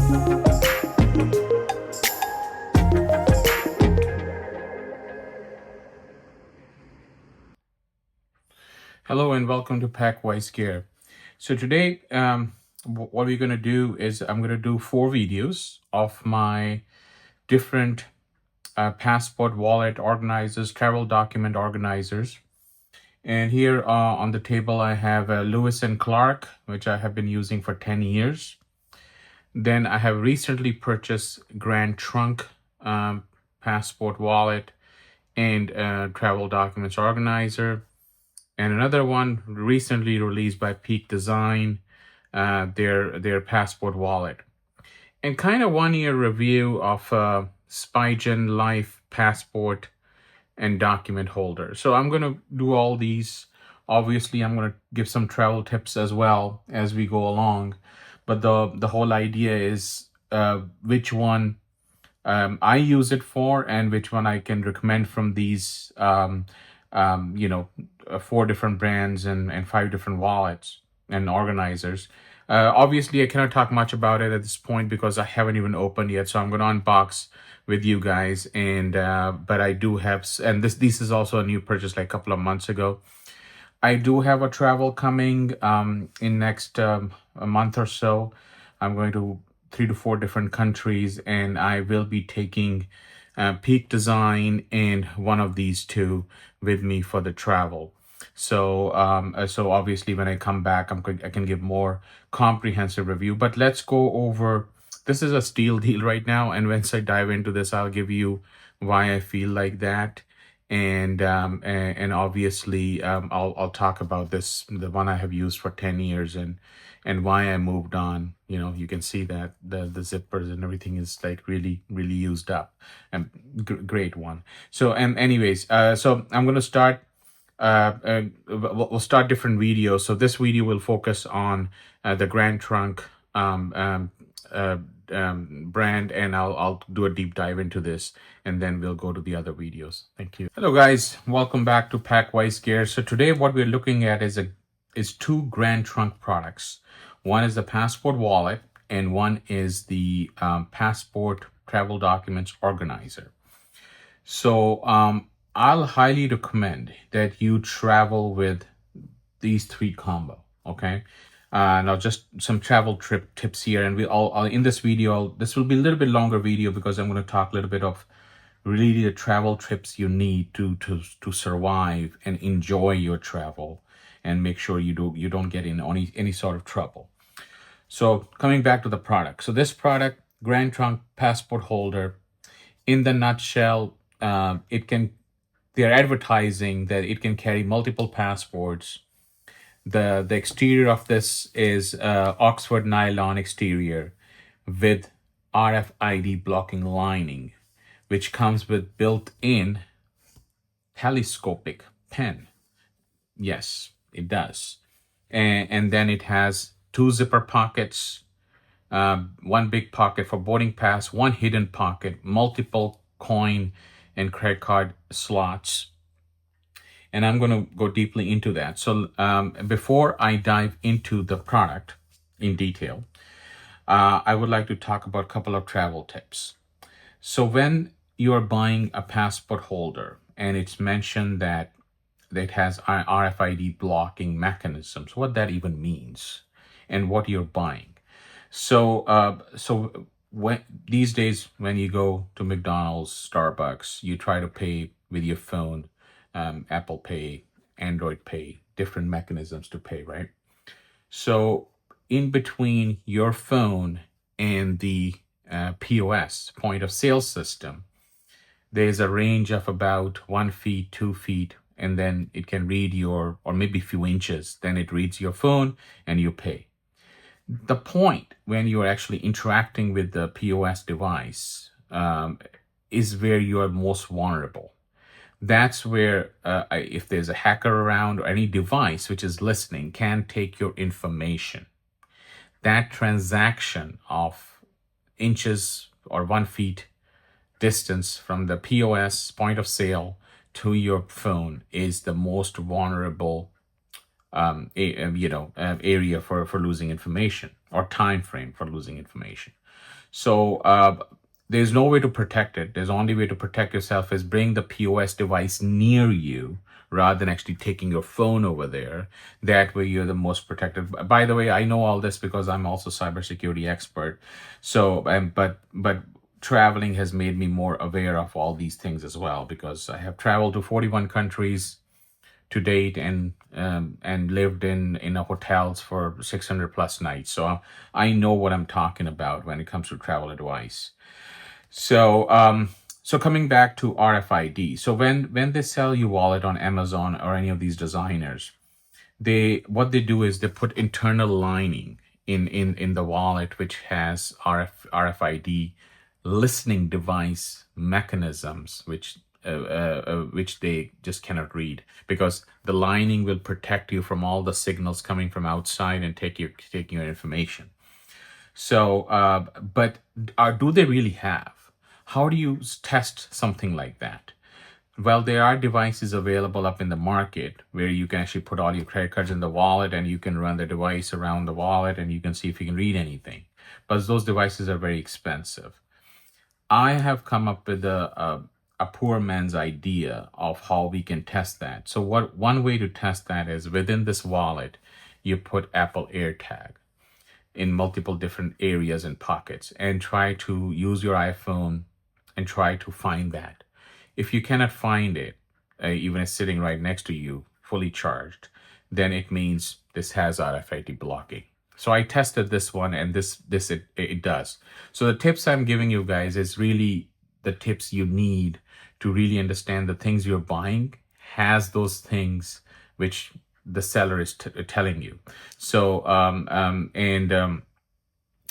Hello and welcome to Packwise Gear. So today, what we're going to do is I'm going to do 4 videos of my different passport wallet organizers, travel document organizers. And here on the table, I have Lewis & Clark, which I have been using for 10 years. Then I have recently purchased GrandTrunk Passport Wallet and travel documents organizer. And another one recently released by Peak Design, their passport wallet. And kind of 1-year review of Spigen Life passport and document holder. So I'm going to do all these. Obviously, I'm going to give some travel tips as well as we go along. But the whole idea is which one I use it for and which one I can recommend from these 4 different brands and 5 different wallets and organizers. Obviously, I cannot talk much about it at this point because I haven't even opened yet. So I'm going to unbox with you guys. And but I do have, and this is also a new purchase like a couple of months ago. I do have a travel coming in next a month or so. I'm going to 3 to 4 different countries, and I will be taking Peak Design and one of these 2 with me for the travel. So so obviously when I come back, I can give more comprehensive review. But let's go over. This is a steal deal right now, and once I dive into this, I'll give you why I feel like that, and obviously I'll talk about this, the one I have used for 10 years, and why I moved on. You can see that the zippers and everything is like really used up, and great one. So anyways, so I'm gonna start. We'll start different videos. So this video will focus on the GrandTrunk brand, and I'll do a deep dive into this, and then we'll go to the other videos. Thank you. Hello guys, welcome back to Packwise Gear. So today what we're looking at is 2 GrandTrunk products. One is the passport wallet, and one is the passport travel documents organizer. So I'll highly recommend that you travel with these 3 combo. Okay. Now just some travel trip tips here, and I'll in this video, this will be a little bit longer video because I'm going to talk a little bit of really the travel trips you need to survive and enjoy your travel, and make sure you don't get in any sort of trouble. So coming back to the product. So this product, GrandTrunk Passport Holder, in the nutshell, they're advertising that it can carry multiple passports. The exterior of this is Oxford nylon exterior with RFID-blocking lining, which comes with built-in telescopic pen. Yes, it does. And then it has 2 zipper pockets, 1 big pocket for boarding pass, 1 hidden pocket, multiple coin and credit card slots. And I'm going to go deeply into that. So before I dive into the product in detail, I would like to talk about a couple of travel tips. So when you're buying a passport holder and it's mentioned that it has RFID blocking mechanisms, what that even means and what you're buying. So these days when you go to McDonald's, Starbucks, you try to pay with your phone, Apple Pay, Android Pay, different mechanisms to pay, right? So in between your phone and the POS, point of sale system, there's a range of about 1 feet, 2 feet, and then it can read or maybe a few inches. Then it reads your phone and you pay. The point when you're actually interacting with the POS device is where you are most vulnerable. That's where if there's a hacker around or any device which is listening can take your information. That transaction of inches or 1 feet distance from the POS point of sale to your phone is the most vulnerable area for losing information, or time frame for losing information. So there's no way to protect it. There's only way to protect yourself is bring the POS device near you rather than actually taking your phone over there. That way you're the most protected. By the way, I know all this because I'm also cybersecurity expert. So, but traveling has made me more aware of all these things as well, because I have traveled to 41 countries to date, and lived in a hotels for 600 plus nights. So I know what I'm talking about when it comes to travel advice. So so coming back to RFID. So when they sell you wallet on Amazon or any of these designers, what they do is they put internal lining in the wallet, which has RFID listening device mechanisms, which they just cannot read, because the lining will protect you from all the signals coming from outside and taking your information. So, but do they really have? How do you test something like that? Well, there are devices available up in the market where you can actually put all your credit cards in the wallet, and you can run the device around the wallet and you can see if you can read anything. But those devices are very expensive. I have come up with a poor man's idea of how we can test that. So one way to test that is within this wallet, you put Apple AirTag in multiple different areas and pockets, and try to use your iPhone and try to find that. If you cannot find it, even it's sitting right next to you, fully charged, then it means this has RFID blocking. So I tested this one, and it does. So the tips I'm giving you guys is really the tips you need to really understand the things you're buying has those things which the seller is telling you. So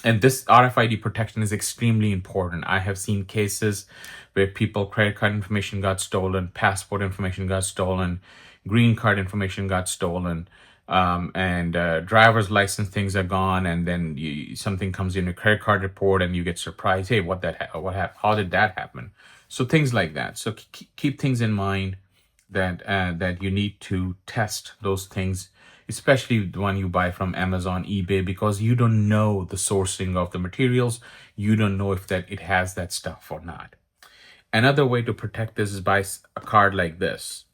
and this RFID protection is extremely important. I have seen cases where people credit card information got stolen, passport information got stolen, green card information got stolen, and driver's license things are gone, and then something comes in your credit card report and you get surprised. Hey, how did that happen? So things like that. So keep things in mind that you need to test those things, especially the one you buy from Amazon, eBay, because you don't know the sourcing of the materials. You don't know if that it has that stuff or not. Another way to protect this is buy a card like this.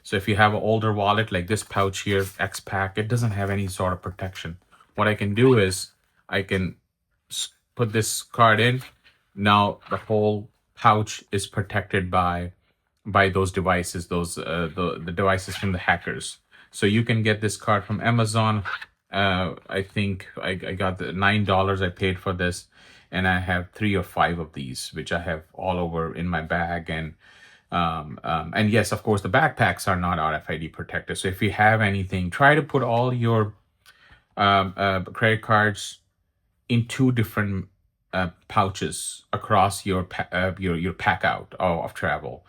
So if you have an older wallet like this pouch here, X-Pack, it doesn't have any sort of protection. What I can do is I can put this card in. Now the whole pouch is protected by those devices, the devices from the hackers. So you can get this card from Amazon. I think I got the $9 I paid for this, and I have 3 or 5 of these, which I have all over in my bag. And yes, of course, the backpacks are not RFID protected. So if you have anything, try to put all your credit cards in 2 different pouches across your pack out of travel.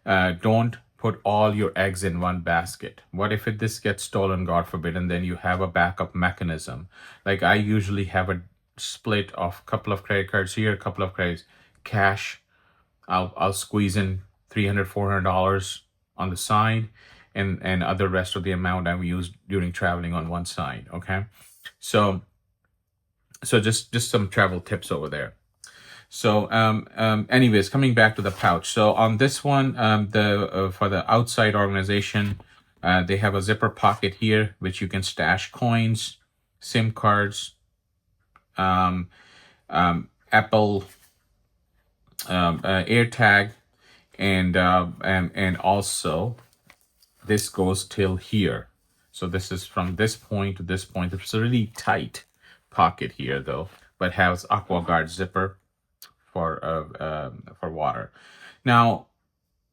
Don't put all your eggs in one basket. What if this gets stolen, God forbid, and then you have a backup mechanism? Like I usually have a split of a couple of credit cards here, a couple of credits, cash. I'll squeeze in $300-$400 on the side, and other rest of the amount I've used during traveling on one side. Okay, so just some travel tips over there. So anyways, coming back to the pouch. So on this one, for the outside organization, they have a zipper pocket here, which you can stash coins, SIM cards, Apple AirTag, and also this goes till here. So this is from this point to this point. It's a really tight pocket here though, but has AquaGuard zipper for water. Now,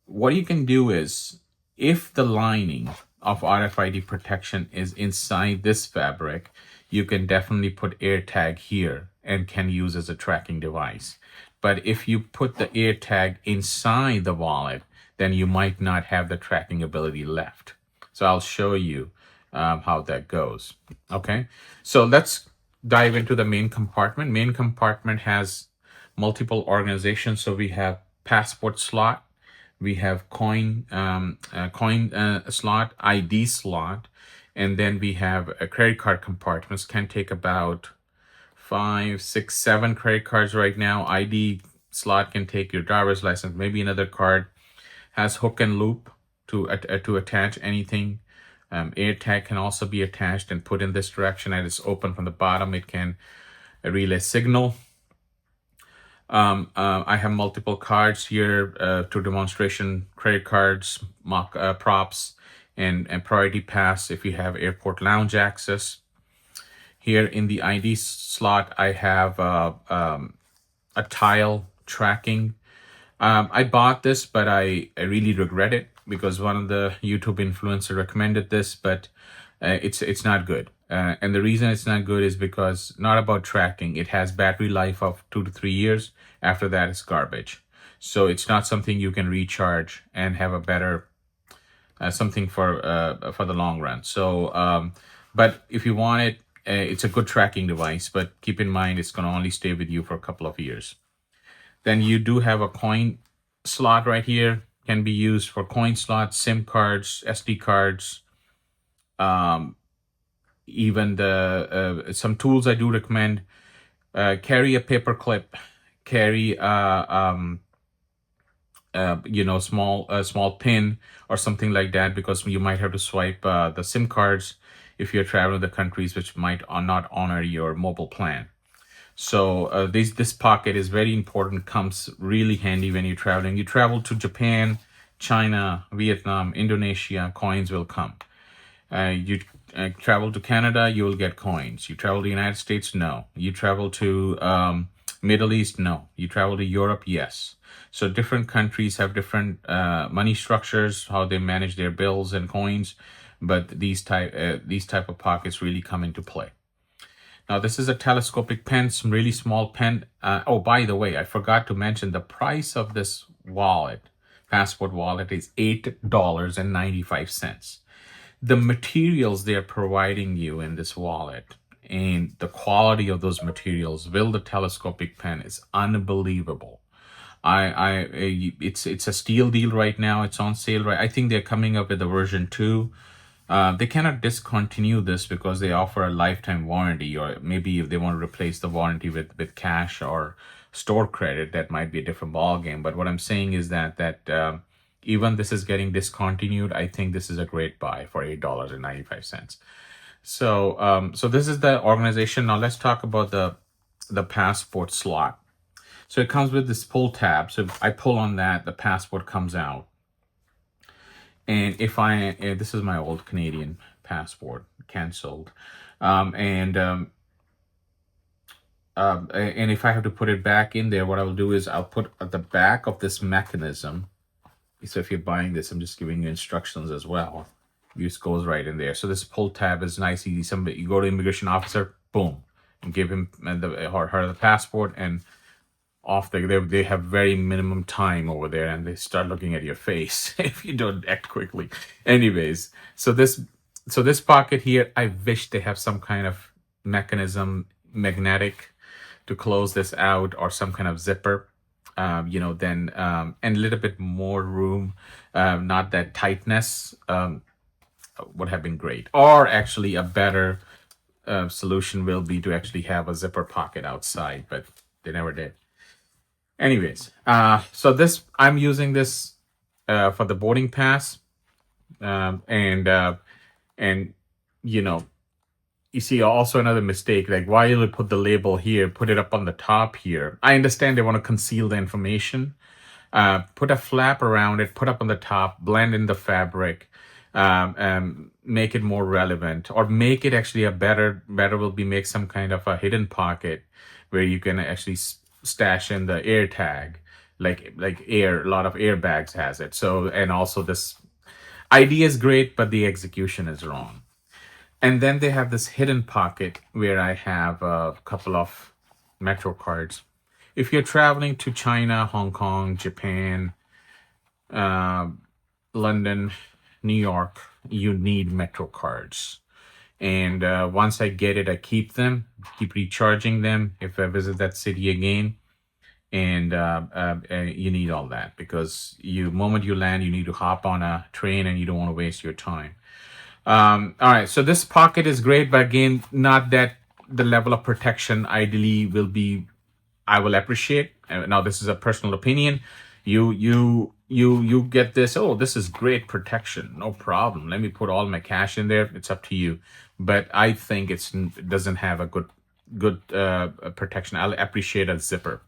what you can do is, if the lining of RFID protection is inside this fabric, you can definitely put AirTag here and can use as a tracking device. But if you put the AirTag inside the wallet, then you might not have the tracking ability left. So I'll show you how that goes. Okay, so let's dive into the main compartment. Main compartment has multiple organizations. So we have passport slot, we have coin slot, ID slot, And then we have a credit card compartments, can take about 5, 6, 7 credit cards right now. ID slot can take your driver's license, maybe another card. Has hook and loop to attach anything. AirTag can also be attached and put in this direction, and it's open from the bottom. It can relay signal. I have multiple cards here to demonstration credit cards, mock props, and priority pass if you have airport lounge access. Here in the ID slot, I have a tile tracking. I bought this, but I really regret it because one of the YouTube influencers recommended this, but it's not good. And the reason it's not good is because not about tracking. It has battery life of 2 to 3 years. After that, it's garbage. So it's not something you can recharge and have a better something for the long run. So, but if you want it, it's a good tracking device. But keep in mind, it's going to only stay with you for a couple of years. Then you do have a coin slot right here. Can be used for coin slots, SIM cards, SD cards. Even the some tools I do recommend. Carry a paper clip. Carry small pin or something like that, because you might have to swipe the SIM cards if you're traveling to countries which might not honor your mobile plan. So this pocket is very important, comes really handy when you're traveling. You travel to Japan, China, Vietnam, Indonesia, coins will come. You travel to Canada, you will get coins. You travel to the United States, no. You travel to Middle East, no. You travel to Europe, yes. So different countries have different money structures, how they manage their bills and coins, but these type of pockets really come into play. Now, this is a telescopic pen, some really small pen. Oh, by the way, I forgot to mention the price of this wallet, passport wallet, is $8.95. The materials they're providing you in this wallet and the quality of those materials with the telescopic pen is unbelievable. It's a steal deal right now. It's on sale, right? I think they're coming up with a version 2. They cannot discontinue this because they offer a lifetime warranty, or maybe if they want to replace the warranty with cash or store credit, that might be a different ballgame. But what I'm saying is that even this is getting discontinued, I think this is a great buy for $8.95. So this is the organization. Now let's talk about the passport slot. So it comes with this pull tab. So if I pull on that, the passport comes out. And if this is my old Canadian passport, canceled. And if I have to put it back in there, what I will do is I'll put at the back of this mechanism. So if you're buying this, I'm just giving you instructions as well. This goes right in there. So this pull tab is nice, easy. Somebody, you go to immigration officer, boom, and give him her the passport, and off they have very minimum time over there, and they start looking at your face if you don't act quickly. Anyways, so this pocket here, I wish they have some kind of mechanism, magnetic, to close this out, or some kind of zipper. And a little bit more room, not that tightness, would have been great. Or actually a better solution will be to actually have a zipper pocket outside, but they never did. Anyways, so I'm using this for the boarding pass, and you see also another mistake, like why you put the label here, put it up on the top here. I understand they want to conceal the information. Put a flap around it, put up on the top, blend in the fabric, make it more relevant, or make it actually better will be make some kind of a hidden pocket where you can actually stash in the air tag, like a lot of airbags has it. So, and also this idea is great, but the execution is wrong. And then they have this hidden pocket where I have a couple of Metro cards. If you're traveling to China, Hong Kong, Japan, London, New York, you need Metro cards. And once I get it, I keep them, keep recharging them if I visit that city again. And you need all that, because moment you land, you need to hop on a train and you don't want to waste your time. All right, so this pocket is great, but again, not that the level of protection ideally will be, I will appreciate. Now, this is a personal opinion. You get this. Oh, this is great protection. No problem. Let me put all my cash in there. It's up to you. But I think it doesn't have a good protection. I'll appreciate a zipper.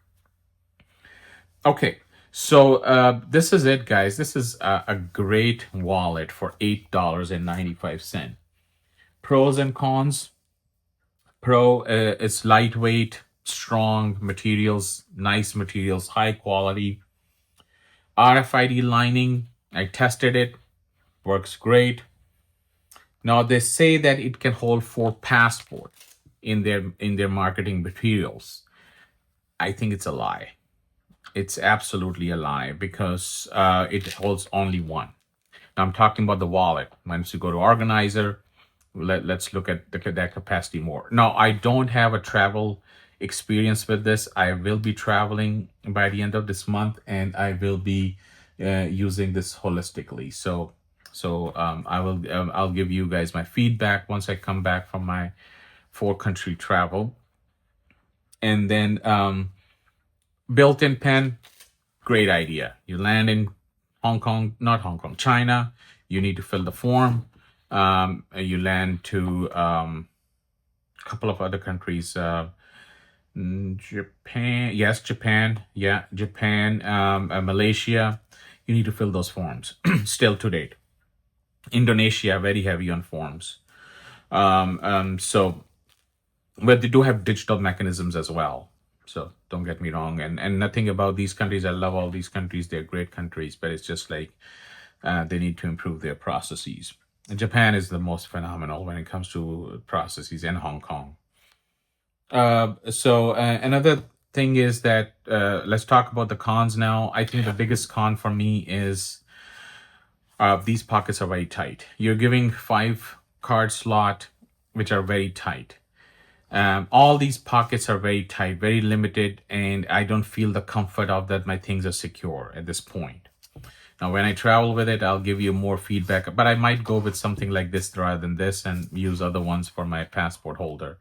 Okay, so this is it, guys. This is a great wallet for $8.95. Pros and cons. Pro, it's lightweight, strong materials, nice materials, high quality. RFID lining, I tested it, works great. Now they say that it can hold 4 passports in their marketing materials. I think it's a lie. It's absolutely a lie because it holds only one. Now I'm talking about the wallet. Once you go to organizer, let's look at that capacity more. Now, I don't have a travel experience with this. I will be traveling by the end of this month, and I will be using this holistically. I'll give you guys my feedback once I come back from my 4-country travel. And then built-in pen, great idea. You land in China. You need to fill the form. You land to a couple of other countries. Japan, yes, Japan, yeah, Japan, Malaysia. You need to fill those forms still to date. Indonesia, very heavy on forms. So, but they do have digital mechanisms as well. So don't get me wrong. And nothing about these countries. I love all these countries. They're great countries, but it's just like they need to improve their processes. And Japan is the most phenomenal when it comes to processes, and Hong Kong. Another thing is that let's talk about the cons now. I think the biggest con for me is these pockets are very tight. You're giving 5 card slot, which are very tight. All these pockets are very tight, very limited, and I don't feel the comfort of that my things are secure at this point. Now, when I travel with it, I'll give you more feedback, but I might go with something like this rather than this and use other ones for my passport holder.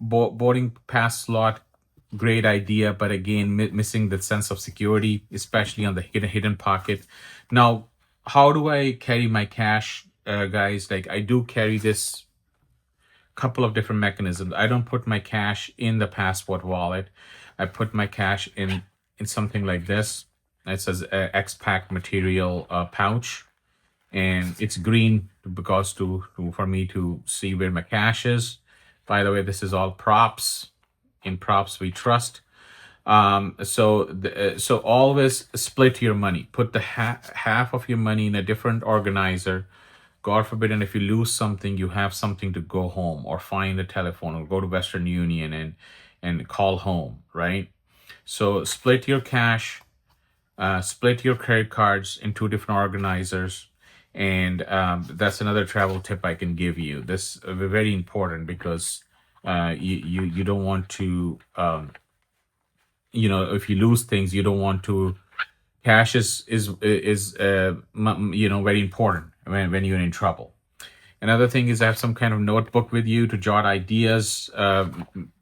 Boarding pass slot, great idea, but again, missing the sense of security, especially on the hidden pocket. Now, how do I carry my cash, guys? Like, I do carry this couple of different mechanisms. I don't put my cash in the passport wallet. I put my cash in something like this. It says X-Pack material pouch, and it's green because for me to see where my cash is. By the way, this is all props. In props we trust. So always split your money. Put the half of your money in a different organizer. God forbid, and if you lose something, you have something to go home or find a telephone or go to Western Union and call home, right? So split your cash, split your credit cards in 2 different organizers. And that's another travel tip I can give you. This is very important because you don't want to, if you lose things, you don't want to. Cash is very important when you're in trouble. Another thing is have some kind of notebook with you to jot ideas,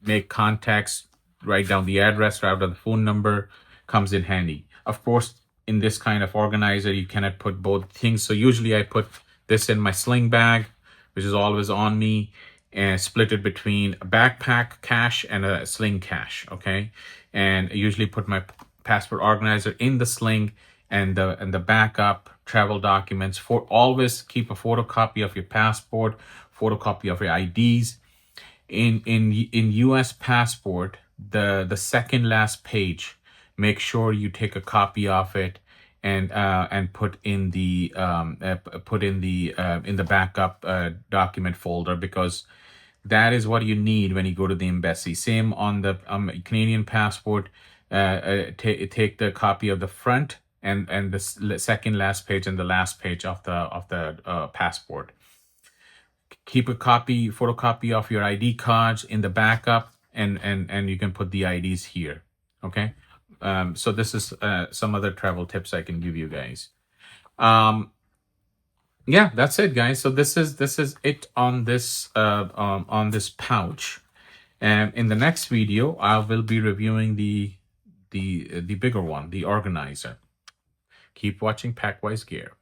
make contacts, write down the address, write down the phone number, comes in handy. Of course, in this kind of organizer, you cannot put both things. So usually I put this in my sling bag, which is always on me, and split it between a backpack cash and a sling cash, okay? And I usually put my passport organizer in the sling and the backup travel documents. For always keep a photocopy of your passport, photocopy of your IDs. In US passport, the second last page, make sure you take a copy of it and put in the backup document folder, because that is what you need when you go to the embassy. Same on the Canadian passport. Take the copy of the front and the second last page and the last page of the passport. Keep a photocopy of your ID cards in the backup, and you can put the IDs here. Okay. So this is some other travel tips I can give you guys. yeah, that's it, guys. So this is it on this pouch. And in the next video, I will be reviewing the bigger one, the organizer. Keep watching Packwise Gear.